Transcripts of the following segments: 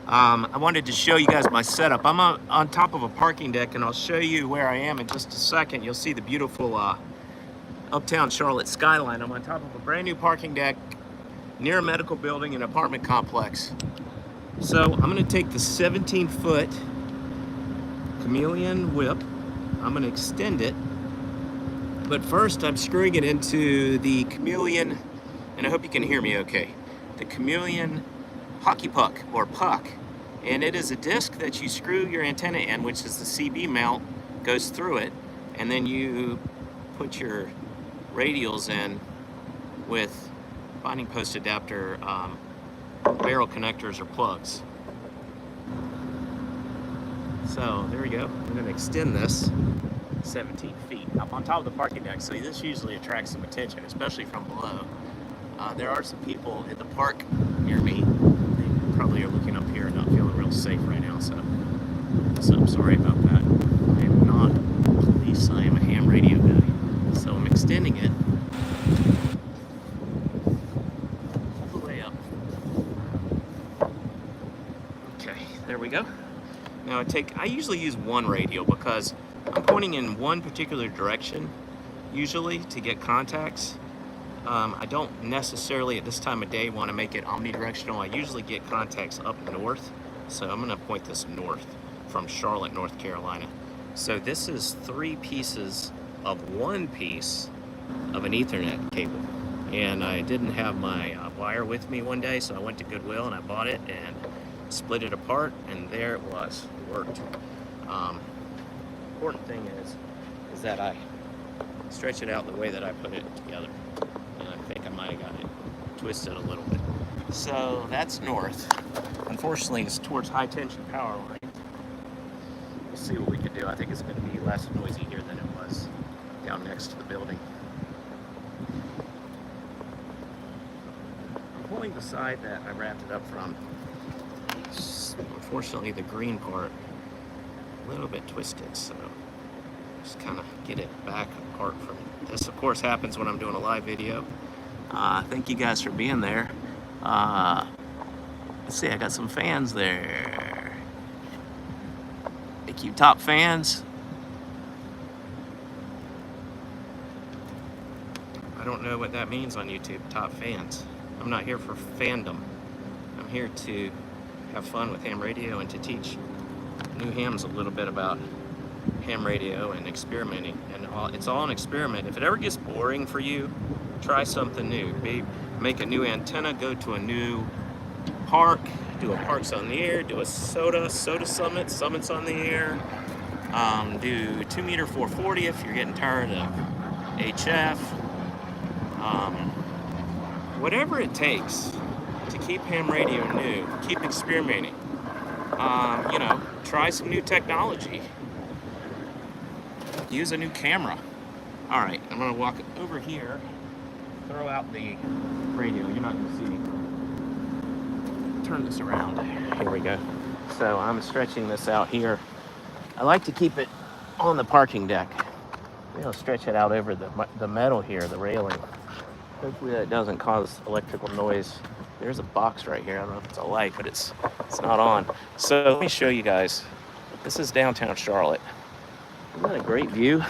I wanted to show you guys my setup. I'm on top of a parking deck, and I'll show you where I am in just a second. You'll see the beautiful uptown Charlotte skyline. I'm on top of a brand new parking deck near a medical building and apartment complex. So I'm going to take the 17-foot Chameleon whip. I'm going to extend it. But first, I'm screwing it into the Chameleon, and I hope you can hear me okay, the Chameleon PHOUQEE Puck, or Puck. And it is a disc that you screw your antenna in, which is the CB mount, goes through it, and then you put your radials in with binding post adapter barrel connectors or plugs. So there we go. I'm going to extend this 17 feet up on top of the parking deck. So this usually attracts some attention, especially from below. There are some people in the park near me. They probably are looking up here and not feeling real safe right now. So I'm sorry about that. I am not police. I am a ham radio guy. So I'm extending it all the way up. Okay, there we go. Now I usually use one radial because I'm pointing in one particular direction, usually, to get contacts. I don't necessarily at this time of day want to make it omnidirectional. I usually get contacts up north, so I'm going to point this north from Charlotte, North Carolina. So this is 3 pieces of 1 piece of an Ethernet cable. And I didn't have my wire with me one day, so I went to Goodwill and I bought it and split it apart, and there it was. It worked. Important thing is that I stretch it out the way that I put it together. And I think I might have got it twisted a little bit. So that's north. Unfortunately, it's towards high tension power line. We'll see what we can do. I think it's going to be less noisy here than it was down next to the building. I'm pulling the side that I wrapped it up from. Unfortunately, the green part a little bit twisted, so just kind of get it back apart from it. This, of course, happens when I'm doing a live video. Thank you guys for being there. Let's see, I got some fans there. Thank you, top fans. I don't know what that means on YouTube, top fans. I'm not here for fandom. I'm here to have fun with ham radio and to teach new hams a little bit about ham radio and experimenting. And it's all an experiment. If it ever gets boring for you, try something new. Make a new antenna, go to a new park, do a parks on the air, do a soda summits on the air, do 2 meter 440 if you're getting tired of HF. Whatever it takes to keep ham radio new, keep experimenting. Try some new technology. Use a new camera. All right, I'm gonna walk over here, throw out the radio. You're not gonna see me. Turn this around. Here we go. So I'm stretching this out here. I like to keep it on the parking deck. I'll stretch it out over the metal here, the railing. Hopefully that doesn't cause electrical noise. There's a box right here. I don't know if it's a light, but it's not on. So let me show you guys. This is downtown Charlotte. Isn't that a great view?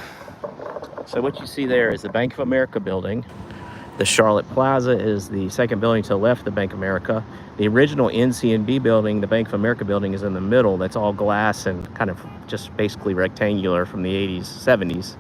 So what you see there is the Bank of America building. The Charlotte Plaza is the second building to the left of the Bank of America. The original NCNB building, the Bank of America building, is in the middle. That's all glass and kind of just basically rectangular from the 80s, 70s.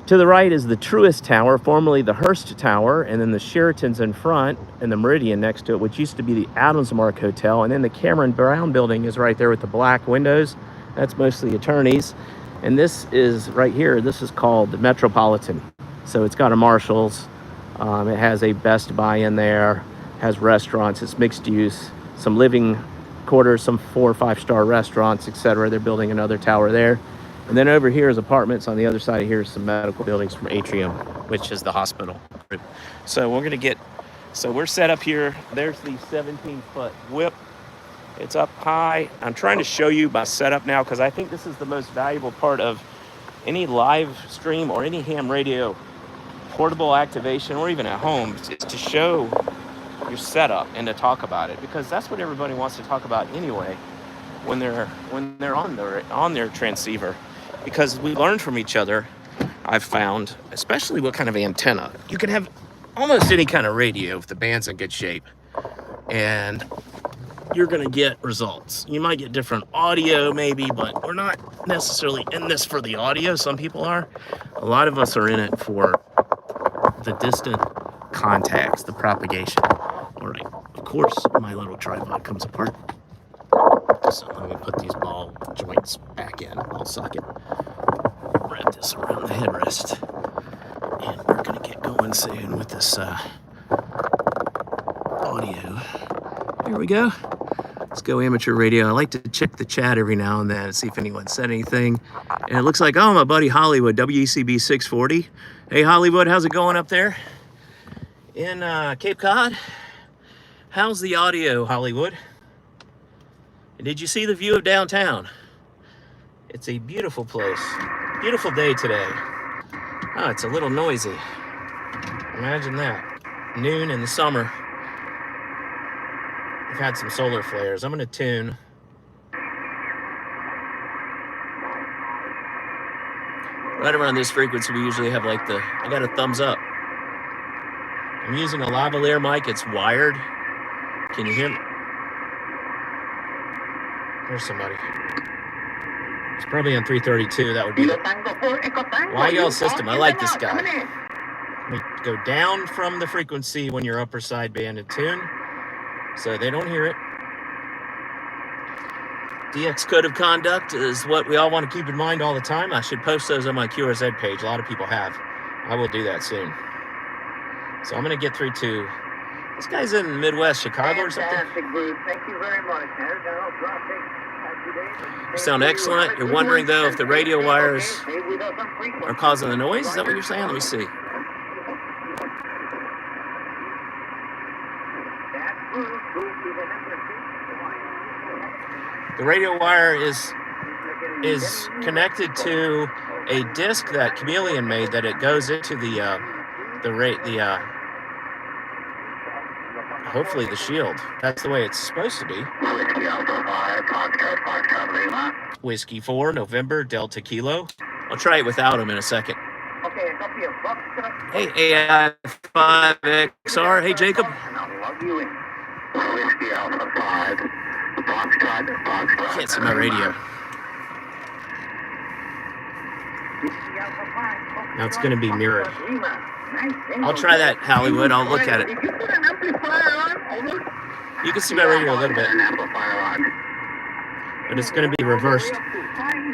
To the right is the Truist Tower, formerly the Hearst Tower, and then the Sheraton's in front and the Meridian next to it, which used to be the Adamsmark Hotel. And then the Cameron Brown building is right there with the black windows. That's mostly attorneys. And this is right here, this is called the Metropolitan. So it's got a Marshall's, it has a Best Buy in there, has restaurants, it's mixed use, some living quarters, some 4 or 5 star restaurants, etc. They're building another tower there. And then over here is apartments. On the other side of here is some medical buildings from Atrium, which is the hospital group. So we're set up here. There's the 17-foot whip. It's up high. I'm trying to show you my setup now because I think this is the most valuable part of any live stream or any ham radio portable activation or even at home, is to show your setup and to talk about it, because that's what everybody wants to talk about anyway when they're on their transceiver, because we learn from each other. I've found, especially what kind of antenna. You can have almost any kind of radio if the band's in good shape, and you're gonna get results. You might get different audio maybe, but we're not necessarily in this for the audio. Some people are. A lot of us are in it for the distant contacts, the propagation. All right, of course, my little tripod comes apart. So let me put these ball joints back in, ball socket. Wrap this around the headrest. And we're gonna get going soon with this audio. Here we go. Let's go amateur radio. I like to check the chat every now and then and see if anyone said anything. And it looks like, oh, my buddy Hollywood, WECB 640. Hey, Hollywood, how's it going up there in Cape Cod? How's the audio, Hollywood? And did you see the view of downtown? It's a beautiful place. Beautiful day today. Oh, it's a little noisy. Imagine that. Noon in the summer. I've had some solar flares. I'm gonna tune. Right around this frequency, we usually have like I got a thumbs up. I'm using a lavalier mic. It's wired. Can you hear me? There's somebody. It's probably on 332. That would be the YL system. I like this guy. Let me go down from the frequency when you're upper sideband and tune, so they don't hear it. DX code of conduct is what we all want to keep in mind all the time. I should post those on my QRZ page. A lot of people have. I will do that soon. So I'm going to get through to... This guy's in Midwest, Chicago or something. Fantastic, Bruce. Thank you very much. You sound excellent. You're wondering, though, if the radio wires are causing the noise? Is that what you're saying? Let me see. The radio wire is connected to a disc that Chameleon made that it goes into hopefully the shield. That's the way it's supposed to be. Whiskey 4, November, Delta Kilo. I'll try it without him in a second. Hey, AI5XR. Hey, Jacob. I can't see my radio. Now it's going to be mirrored. I'll try that, Hollywood. I'll look at it. You can see my radio a little bit, but it's going to be reversed.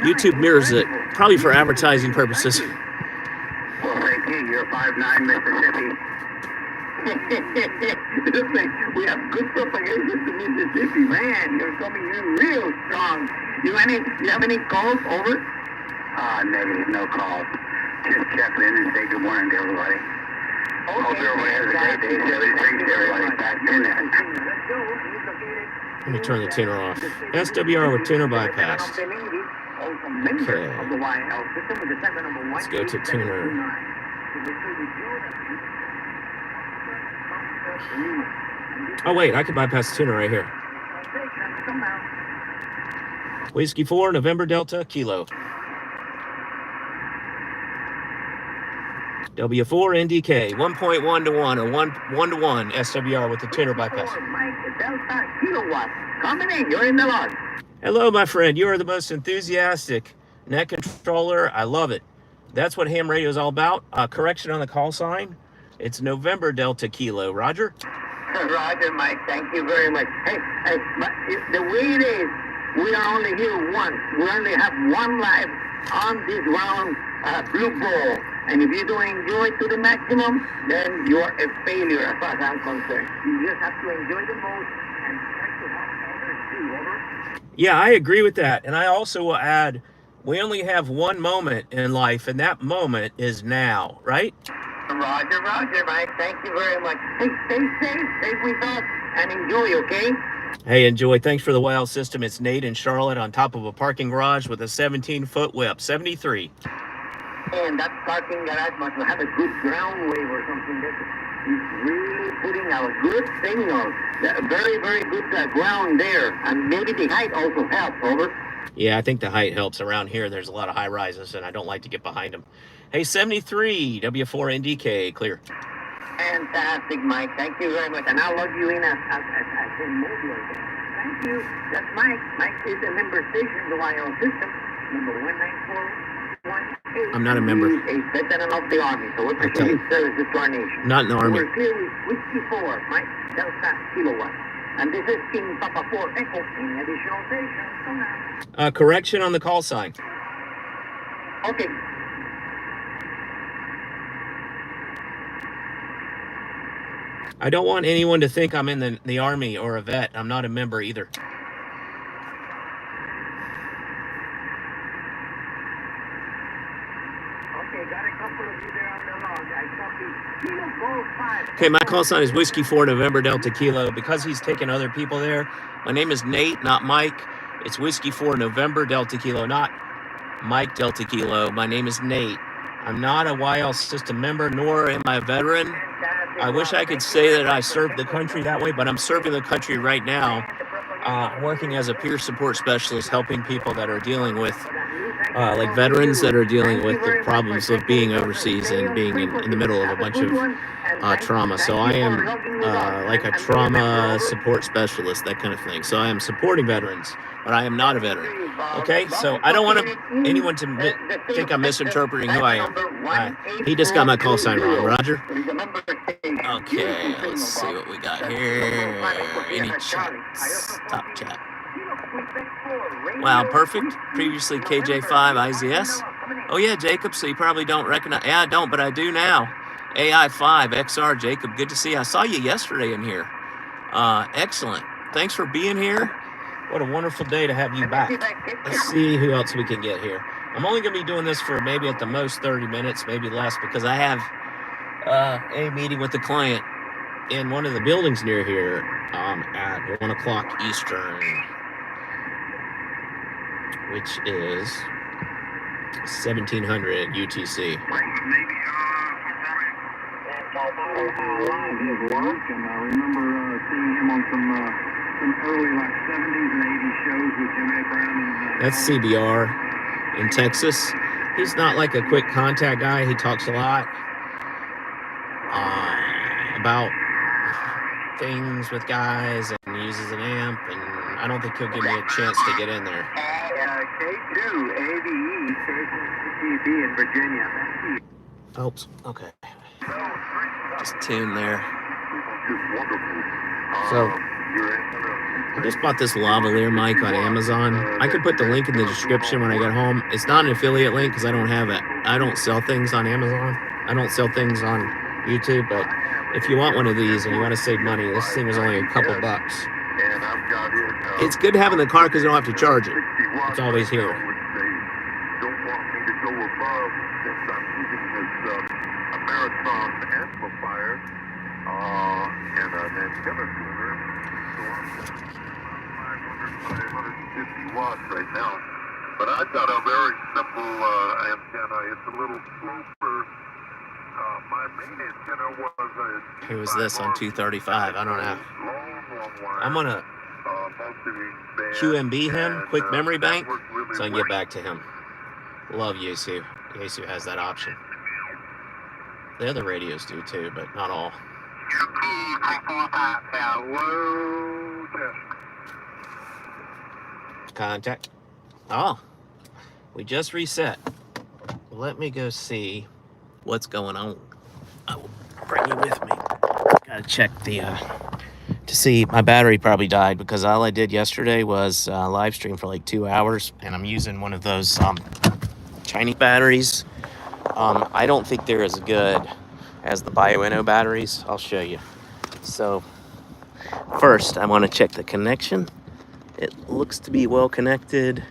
YouTube mirrors it, probably for advertising purposes. Well, thank you. You're 5'9", Mississippi. We have good propagation to Mississippi, man. You're coming in real strong. You have any calls? Over? Negative, no calls. Just checking in and say good morning to everybody. Okay, hope everybody has a great day. Everybody back in there. Let me turn the tuner off. SWR with tuner bypass. Okay. Let's go to tuner. Oh wait, I can bypass the tuner right here. Whiskey 4, November, Delta, Kilo. W4 NDK, 1.1 to 1 or 1 to 1 SWR with the tuner bypass. Coming in, you're in the lodge. Hello, my friend. You are the most enthusiastic net controller. I love it. That's what ham radio is all about. Correction on the call sign. It's November Delta Kilo. Roger? Roger, Mike. Thank you very much. Hey, the way it is, we are only here once. We only have one life on this round blue ball. And if you don't enjoy it to the maximum, then you are a failure as far as I'm concerned. You just have to enjoy the most and try to help others too. Over? Yeah, I agree with that. And I also will add, we only have one moment in life, and that moment is now, right? Roger, Mike. Thank you very much. Hey, stay safe, stay with us, and enjoy, okay? Hey, enjoy. Thanks for the WOW system. It's Nate in Charlotte on top of a parking garage with a 17-foot whip, 73. And that parking garage must have a good ground wave or something. It's really putting a good signal. Very, very good ground there. And maybe the height also helps, over. Yeah, I think the height helps. Around here, there's a lot of high rises, and I don't like to get behind them. Hey, 73, W4NDK, clear. Fantastic, Mike. Thank you very much. And I'll log you in as in mobile. Thank you. That's Mike. Mike is a member station, the YL system, number 19418. I'm not a member. He's a veteran of the Army, so what's tell his you. services to our nation? Not in the Army. We're clear with Whiskey 4, Mike, Delta Kilowatt. And this is King Papa 4 Echo in additional station. Correction on the call sign. Okay. I don't want anyone to think I'm in the Army or a vet. I'm not a member either. Okay, my call sign is Whiskey 4 November Delta Kilo. Because he's taking other people there, my name is Nate, not Mike. It's Whiskey 4 November Delta Kilo, not Mike Delta Kilo. My name is Nate. I'm not a YL system member, nor am I a veteran. I wish I could say that I served the country that way, but I'm serving the country right now, working as a peer support specialist, helping people that are dealing with, like veterans that are dealing with the problems of being overseas and being in the middle of a bunch of trauma. So I am like a trauma support specialist, that kind of thing. So I am supporting veterans, but I am not a veteran. Okay, so I don't want anyone to think I'm misinterpreting who I am. He just got my call sign wrong. Roger. Okay, let's see what we got here. Any chats? Top chat. Wow, perfect. Previously KJ5 IZS. Oh yeah, Jacob, so you probably don't recognize. Yeah, I don't, but I do now. AI5 XR, Jacob, good to see you. I saw you yesterday in here. Excellent. Thanks for being here. What a wonderful day to have you back. Let's see who else we can get here. I'm only going to be doing this for maybe at the most 30 minutes, maybe less, because I have a meeting with the client in one of the buildings near here at 1 o'clock Eastern, which is 1700 UTC. And I remember seeing him on some early like 70s and 80s shows with Jim A. Brown. And, that's CBR in Texas. He's not like a quick contact guy. He talks a lot about things with guys and uses an amp, and I don't think he'll give me a chance to get in there. K2 AVE station CTV in Virginia. Oops. Okay. Just tune there. So I just bought this Lavalier mic on Amazon. I could put the link in the description when I get home. It's not an affiliate link because I don't have it. I don't sell things on Amazon. I don't sell things on YouTube, but if you want one of these and you want to save money, this thing is only a couple bucks. It's good to have in the car because you don't have to charge it. It's always here. Don't want me to go above since I'm using this marathon amplifier and an antenna tuner. So I'm at 550 watts right now. But I've got a very simple antenna. It's a little slower. My main antenna was a... Who is this on 235? I don't know. I'm going to QMB him, quick memory bank, so I can get back to him. Love Yaesu. Yaesu has that option. The other radios do too, but not all. Contact. Oh, we just reset. Let me go see what's going on. I will bring you with me. Gotta check the to see. My battery probably died because all I did yesterday was live stream for like 2 hours, and I'm using one of those Chinese batteries. I don't think they're as good as the Bioenno batteries. I'll show you. So first I want to check the connection. It looks to be well connected.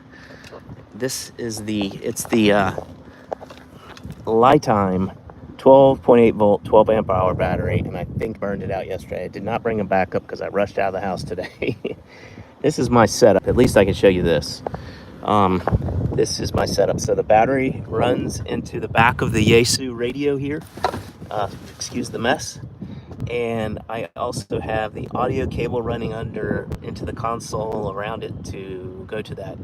This is the LiTime 12.8 volt 12 amp hour battery, and I think burned it out yesterday. I did not bring them back up because I rushed out of the house today. This is my setup. At least I can show you this. This is my setup. So the battery runs into the back of the Yaesu radio here. Excuse the mess. And I also have the audio cable running into the console around it to go to that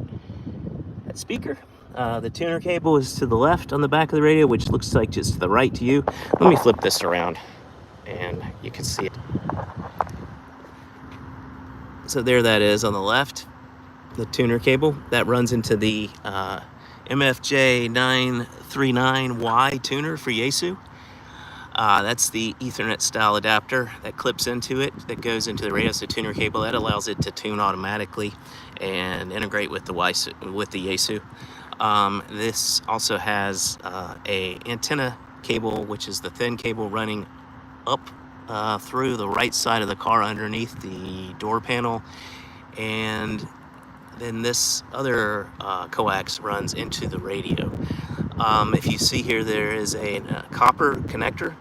speaker. The tuner cable is to the left on the back of the radio, which looks like just to the right to you. Let me flip this around and you can see it. So there that is on the left, the tuner cable that runs into the MFJ 939Y tuner for Yaesu. That's the Ethernet style adapter that clips into it, that goes into the radio. So tuner cable that allows it to tune automatically and integrate with the Yaesu. This also has a antenna cable, which is the thin cable running up through the right side of the car underneath the door panel, and then this other coax runs into the radio. If you see here, there is a copper connector.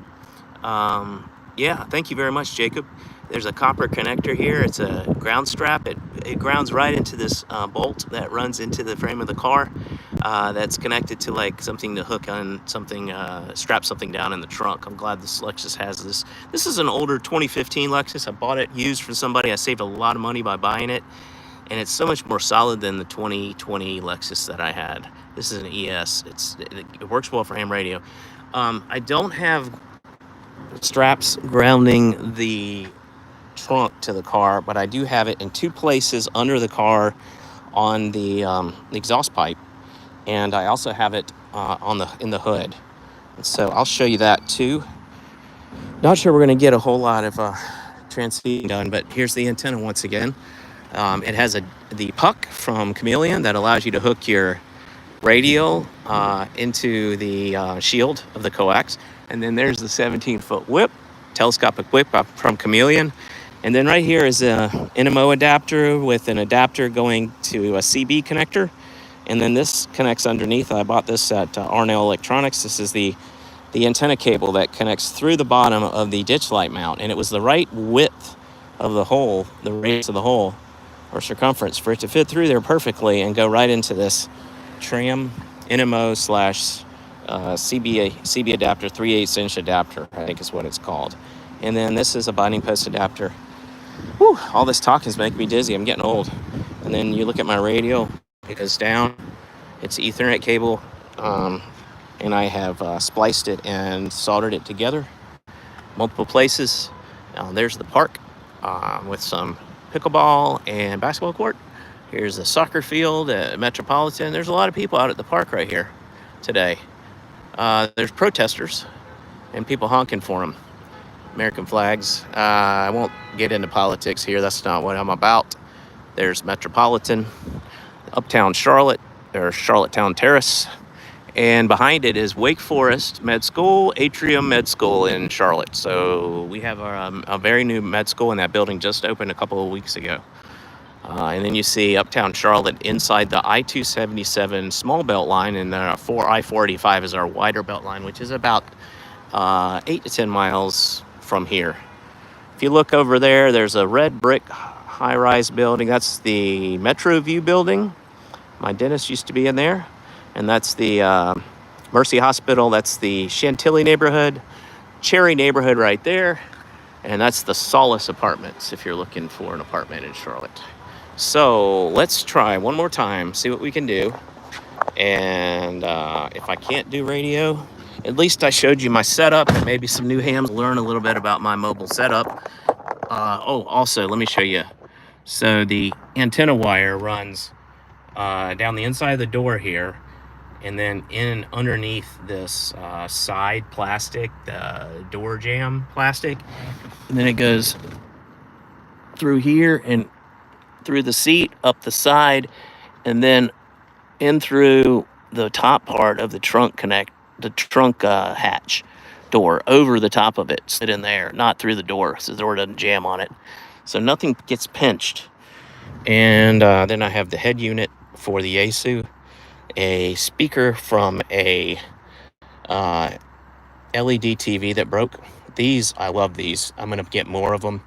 Yeah, thank you very much, Jacob. There's a copper connector here. It's a ground strap. It grounds right into this bolt that runs into the frame of the car. That's connected to like something to hook on something, strap something down in the trunk. I'm glad this Lexus has this. This is an older 2015 Lexus. I bought it used from somebody. I saved a lot of money by buying it. And it's so much more solid than the 2020 Lexus that I had. This is an ES. It works well for ham radio. I don't have straps grounding the trunk to the car, but I do have it in two places under the car on the exhaust pipe, and I also have it in the hood. And so I'll show you that too. Not sure we're going to get a whole lot of transceiving done, but here's the antenna once again. It has the puck from Chameleon that allows you to hook your radial into the shield of the coax. And then there's the 17-foot whip, telescopic whip from Chameleon. And then right here is a NMO adapter with an adapter going to a CB connector. And then this connects underneath. I bought this at Arnell Electronics. This is the antenna cable that connects through the bottom of the ditch light mount. And it was the right width of the hole, the radius of the hole, or circumference, for it to fit through there perfectly and go right into this tram NMO slash CB adapter, 3/8" adapter, I think is what it's called. And then this is a binding post adapter. Whew, all this talking is making me dizzy. I'm getting old. And then you look at my radio, it goes down. It's Ethernet cable, and I have spliced it and soldered it together multiple places. There's the park with some pickleball and basketball court. Here's a soccer field at Metropolitan. There's a lot of people out at the park right here today. There's protesters and people honking for them. American flags. I won't get into politics here. That's not what I'm about. There's Metropolitan, Uptown Charlotte, there's Charlottetown Terrace, and behind it is Wake Forest Med School, Atrium Med School in Charlotte. So we have a very new med school, and that building just opened a couple of weeks ago. And then you see Uptown Charlotte inside the I-277 small belt line, and the I-485 is our wider belt line, which is about 8 to 10 miles from here. If you look over there, there's a red brick high-rise building. That's the Metro View building. My dentist used to be in there. And that's the Mercy Hospital. That's the Chantilly neighborhood, Cherry neighborhood right there. And that's the Solace Apartments if you're looking for an apartment in Charlotte. So let's try one more time, see what we can do. And if I can't do radio, at least I showed you my setup and maybe some new hams. Learn a little bit about my mobile setup. Also, let me show you. So the antenna wire runs down the inside of the door here, and then in underneath this side plastic, the door jamb plastic. And then it goes through here and through the seat, up the side, and then in through the top part of the trunk hatch door, over the top of it, sit in there, not through the door, so the door doesn't jam on it. So nothing gets pinched. And then I have the head unit for the Yaesu, a speaker from a LED TV that broke. These, I love these. I'm going to get more of them.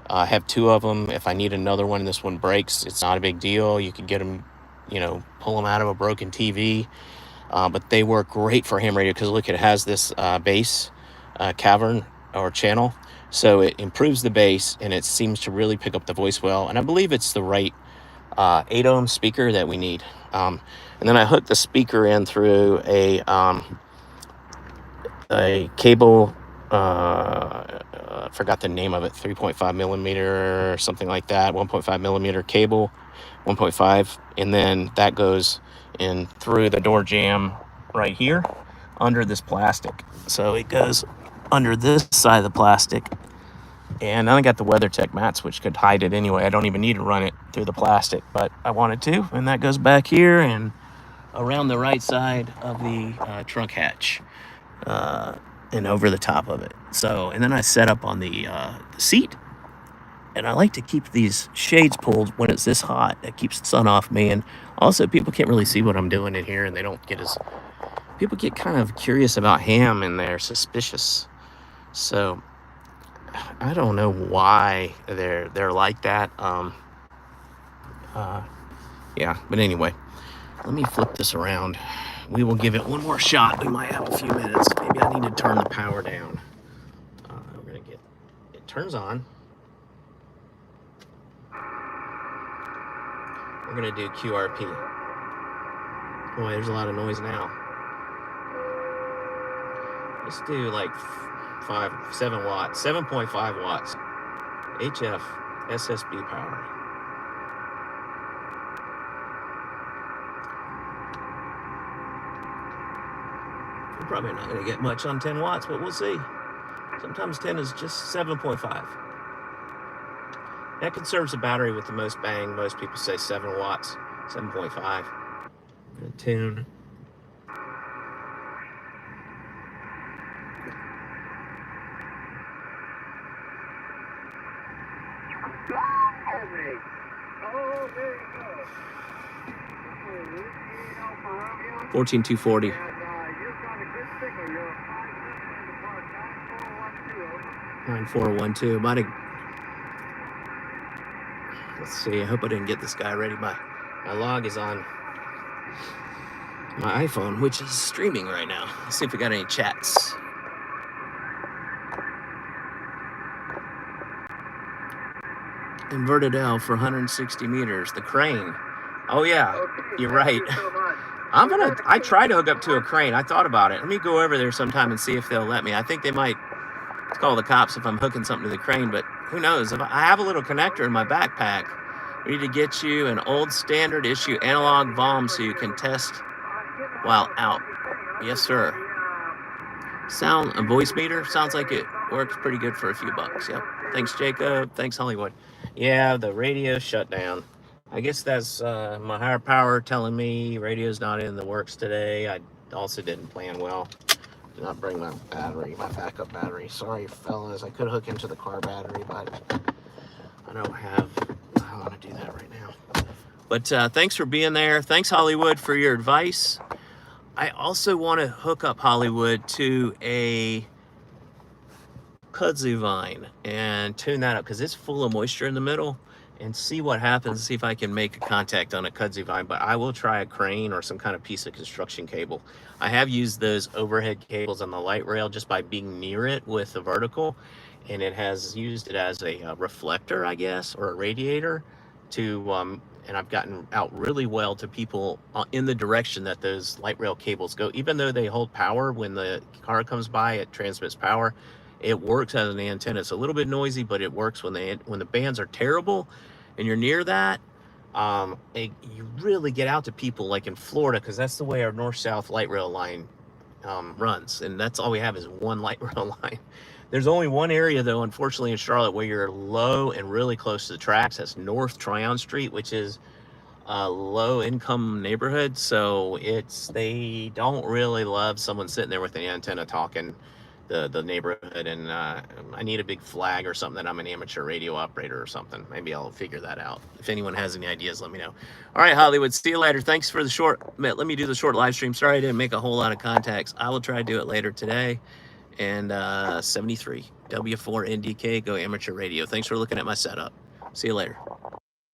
I have 2 of them. If I need another one, this one breaks, it's not a big deal. You can get them, pull them out of a broken TV. But they work great for ham radio because look, it has this bass cavern or channel. So it improves the bass, and it seems to really pick up the voice well. And I believe it's the right 8 ohm speaker that we need. And then I hooked the speaker in through a cable. I forgot the name of it. 3.5 millimeter or something like that. 1.5 millimeter cable, 1.5, and then that goes in through the door jamb right here under this plastic. So it goes under this side of the plastic. And then I got the WeatherTech mats, which could hide it anyway. I don't even need to run it through the plastic, but I wanted to. And that goes back here and around the right side of the trunk hatch and over the top of it. So, and then I set up on the seat. And I like to keep these shades pulled when it's this hot. That keeps the sun off me. And also, people can't really see what I'm doing in here, and they don't get as... People get kind of curious about ham, and they're suspicious. So I don't know why they're like that. Yeah, but anyway, let me flip this around. We will give it one more shot. We might have a few minutes. Maybe I need to turn the power down. We're gonna get it turns on. We're gonna do QRP. Boy, there's a lot of noise now. Let's do like 7 watts, 7.5 watts. HF SSB power. We're probably not going to get much on 10 watts, but we'll see. Sometimes 10 is just 7.5. That conserves the battery with the most bang. Most people say 7 watts, 7.5. I'm going to tune. Oh, there you go. 14240. You've got a good signal. You're 9412. Might have. Let's see. I hope I didn't get this guy ready. My log is on my iPhone, which is streaming right now. Let's see if we got any chats. Inverted L for 160 meters. The crane. Oh yeah, you're right. I try to hook up to a crane. I thought about it. Let me go over there sometime and see if they'll let me. I think they might call the cops if I'm hooking something to the crane, but who knows? If I have a little connector in my backpack, we need to get you an old standard issue analog VOM so you can test while out. Yes, sir. Sound a voice meter sounds like it works pretty good for a few bucks. Yep. Thanks, Jacob. Thanks, Hollywood. Yeah, the radio shut down. I guess that's my higher power telling me radio's not in the works today. I also didn't plan well. Did not bring my battery, my backup battery. Sorry, fellas. I could hook into the car battery, but I don't want to do that right now. But thanks for being there. Thanks, Hollywood, for your advice. I also want to hook up Hollywood to a kudzu vine and tune that up because it's full of moisture in the middle, and see what happens. See if I can make a contact on a kudzu vine. But I will try a crane or some kind of piece of construction cable. I have used those overhead cables on the light rail just by being near it with the vertical, and it has used it as a reflector, I guess, or a radiator to and I've gotten out really well to people in the direction that those light rail cables go. Even though they hold power, when the car comes by, it transmits power. It works as an antenna. It's a little bit noisy, but it works when the bands are terrible and you're near that. You really get out to people like in Florida, because that's the way our north-south light rail line runs, and that's all we have is one light rail line. There's only one area, though, unfortunately, in Charlotte where you're low and really close to the tracks. That's North Tryon Street, which is a low-income neighborhood. So they don't really love someone sitting there with an antenna talking the neighborhood. And I need a big flag or something that I'm an amateur radio operator or something. Maybe I'll figure that out. If anyone has any ideas, let me know. All right, Hollywood, see you later. Thanks for the short. Let me do the short live stream. Sorry I didn't make a whole lot of contacts. I will try to do it later today. And 73 W4 NDK, go amateur radio. Thanks for looking at my setup. See you later.